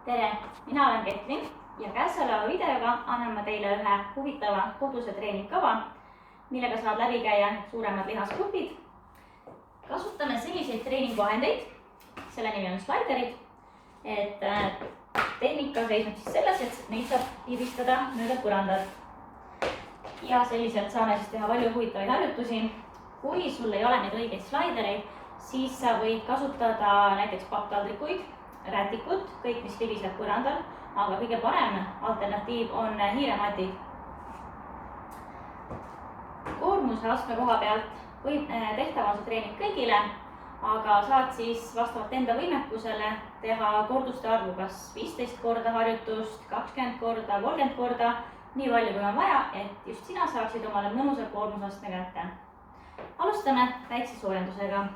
tere, mina olen Ketlin ja käesoleva videoga annan ma teile ühe huvitava koduse treeningkava, millega saab läbi käia suuremad lihasgrupid. Kasutame selliseid treeningvahendeid, selle nimi on slaiderid, et tehnika seisneb siis selles, et neid saab tiristada mööda põrandat. Ja selliselt saame siis teha palju huvitavaid harjutusi. Kui sul ei ole neid õigeid slaidereid, siis sa võid kasutada näiteks pakktaldrikuid, rätikut, kõik mis libiseb põrandal, aga kõige parem alternatiiv on hiirematid. Koormuse astme koha pealt tehtav on see treening kõigile, aga saad siis vastavalt enda võimekusele teha korduste arvu kas 15 korda harjutust, 20 korda, 30 korda, nii palju kui on vaja, et just sina saaksid omale mõnusa koormusastme kätte. Alustame väikse soojendusega.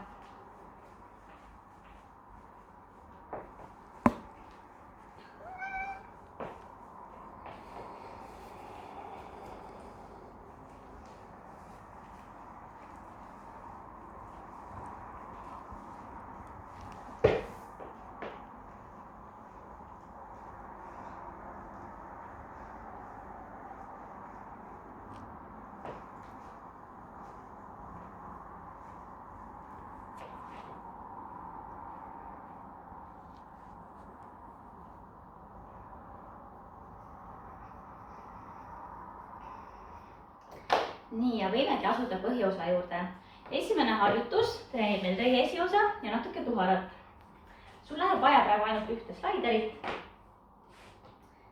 Nii, ja võimegi asuda põhiosa juurde. Esimene harjutus treenib meil teie esiosa ja natuke tuharat. Sul läheb vaja praegu ainult ühte slaiderit.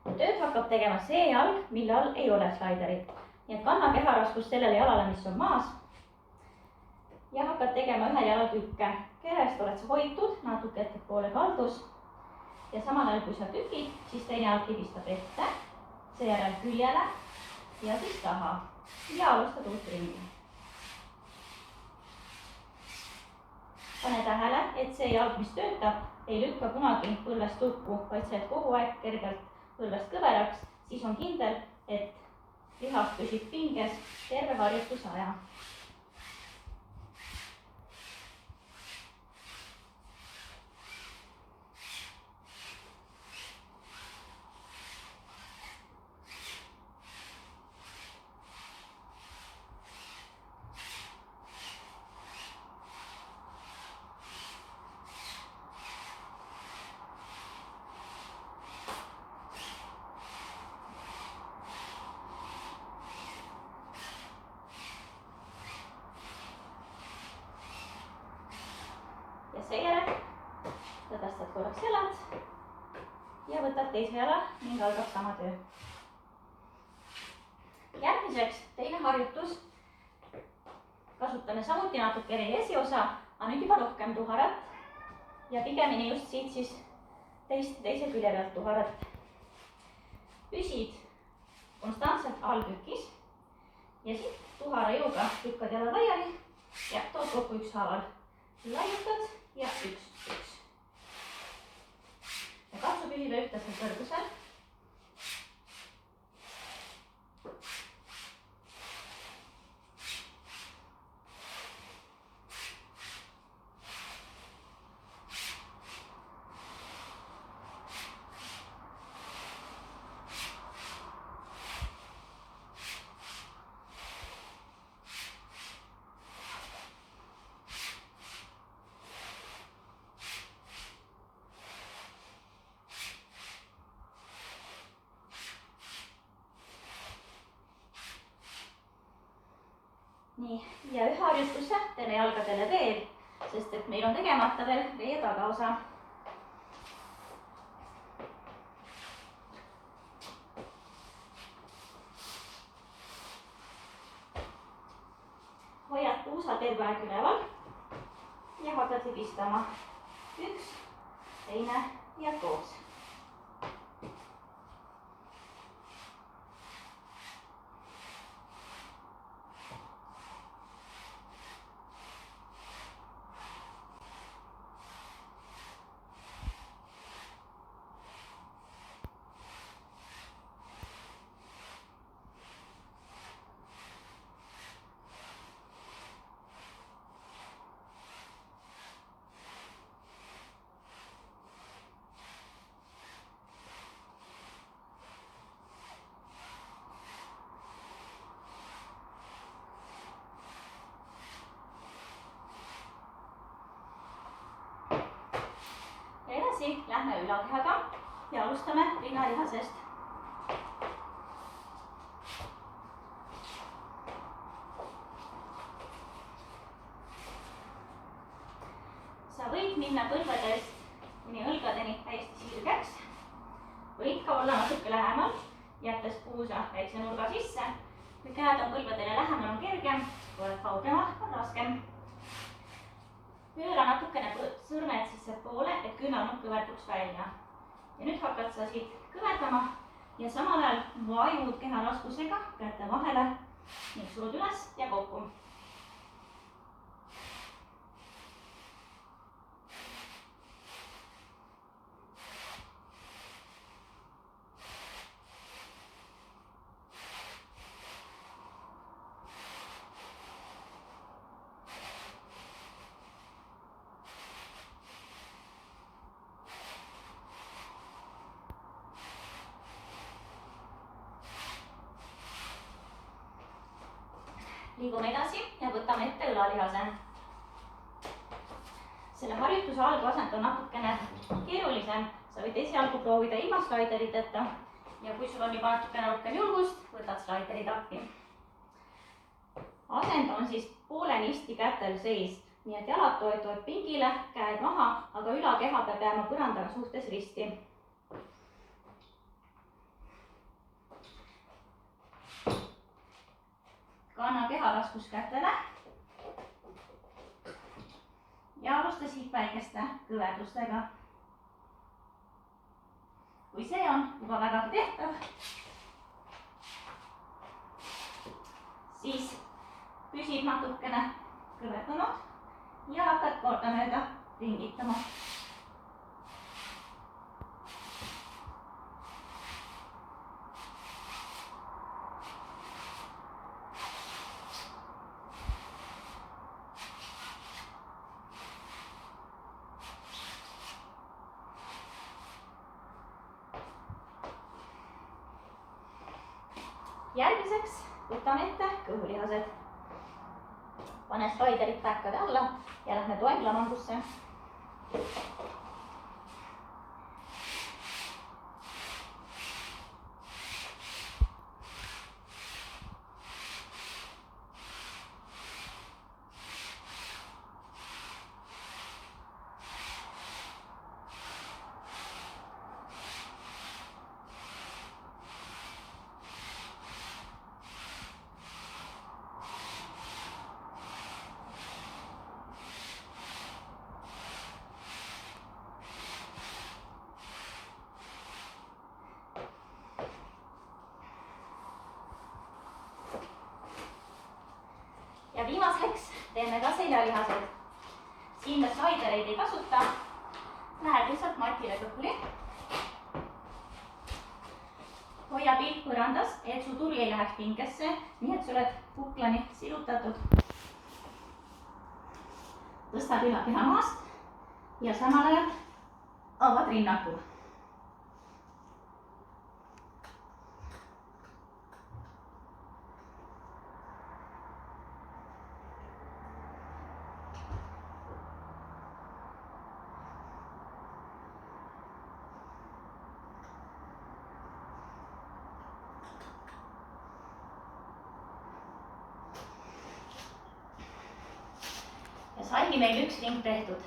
Tööd hakkab tegema see jalg, mille all ei ole slaiderit. Nii et kanna keharaskust sellele jalale, mis on maas. Ja hakkad tegema ühel jalal tükke. Kerest oled sa hoitud, natuke ettepoole kaldus. Ja samal ajal, kui sa tükid, siis teine jalg libistab ette, seejärel küljele ja siis taha. Ja alustad uut ringi. Pane tähele, et see jalg, mis töötab, ei lükka kunagi põlvest lukku, vaid sa jääd kogu aeg kergelt põlvest kõveraks, siis on kindel, et lihas püsib pinges terve harjutuse aja. Ja seejärel tõdastad korraks jalad ja võtad teise jala ning algab sama töö. Järgmiseks teine harjutus. Kasutame samuti natuke esiosa, aga nüüd juba rohkem tuharat ja pigemini just siit siis teise külje pealt tuharat. Püsid konstantselt alltükis ja siit tuhara jõuga lükkad jala laiali ja tood kokku ükshaaval. Laiutad ja üks. Ja katsu püsida ühtlasel kõrgusel. Nii, ja ühe harjutuse teeme jalgadele veel, sest et meil on tegemata veel vee tagaosa. Hoiad puusa terve aeg üleval ja hakkad libistama. Üks, teine ja koos. edasi lähme ülakehaga ja alustame rinnalihasest. Sa võid minna põlvedest kuni õlgadeni täiesti sirgeks. Võid ka olla natuke lähemal, jättes puusa väikse nurga sisse. Kui käed on põlvedele lähemal, on kergem, kui oled kaugemal, on raskem. Pööra natukene sõrmed sissepoole, et küünarnukk kõverduks välja. Ja nüüd hakkad sa siit kõverdama ja samal ajal vajud keha raskusega käte vahele ning surud üles ja kokku. Liigume edasi ja võtame ette õlalihase. Selle harjutuse alguasend on natukene keerulisem. Sa võid esialgu proovida ilma slaideriteta ja kui sul on juba natukene rohkem julgust, võtad slaiderid appi. Asend on siis poolenisti kätel seis, nii et jalad toetuvad pingile, käed maha, aga ülakeha peab jääma põrandaga suhtes risti. Kanna keha raskus kätele ja alusta siit väikeste kõverdustega. Kui see on juba vägagi tehtav, siis püsid natukene kõverdunud ja hakkad kordamööda ringitama. Järgmiseks võtame ette kõhulihased. Pane slaiderid päkkade alla ja lähme toenglamangusse. Ja viimaseks teeme ka seljalihased. Siin me slaidereid ei kasuta. Lähed lihtsalt matile kõhuli. Hoia pilk põrandas, et su tuli ei läheks pingesse, nii et sa oled kuklani silutatud. Tõstad ülakeha maast ja samal ajal avad rinnaku. Ja saigi meil üks ring tehtud.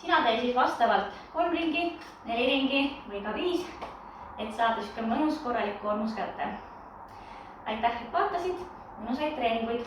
Sina tee siis vastavalt 3 ringi, 4 ringi või ka 5, et saada mõnus korralik koormus kätte. Aitäh, et vaatasid, mõnusaid treeninguid!